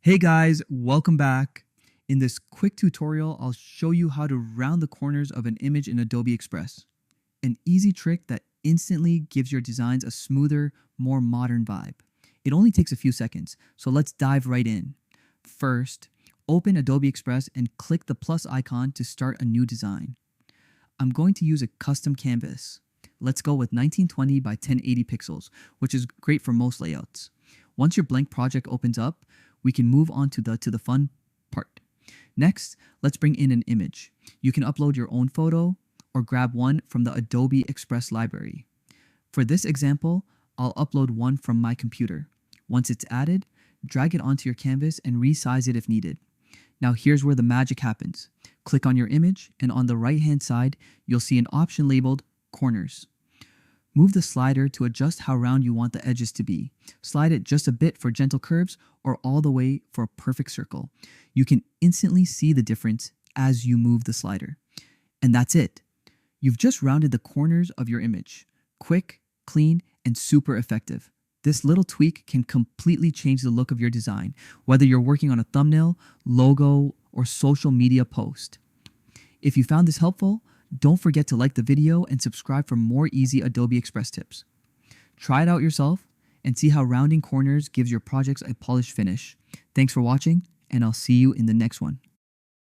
Hey guys, welcome back. In this quick tutorial, I'll show you how to round the corners of an image in Adobe Express. An easy trick that instantly gives your designs a smoother, more modern vibe. It only takes a few seconds, so let's dive right in. First, open Adobe Express and click the plus icon to start a new design. I'm going to use a custom canvas. Let's go with 1920 by 1080 pixels, which is great for most layouts. Once your blank project opens up, we can move on to the fun part. Next, let's bring in an image. You can upload your own photo or grab one from the Adobe Express library. For this example, I'll upload one from my computer. Once it's added, drag it onto your canvas and resize it if needed. Now here's where the magic happens. Click on your image and on the right-hand side, you'll see an option labeled Corners. Move the slider to adjust how round you want the edges to be. Slide it just a bit for gentle curves or all the way for a perfect circle. You can instantly see the difference as you move the slider. And that's it. You've just rounded the corners of your image. Quick, clean, and super effective. This little tweak can completely change the look of your design, whether you're working on a thumbnail, logo, or social media post. If you found this helpful, don't forget to like the video and subscribe for more easy Adobe Express tips. Try it out yourself and see how rounding corners gives your projects a polished finish. Thanks for watching, and I'll see you in the next one.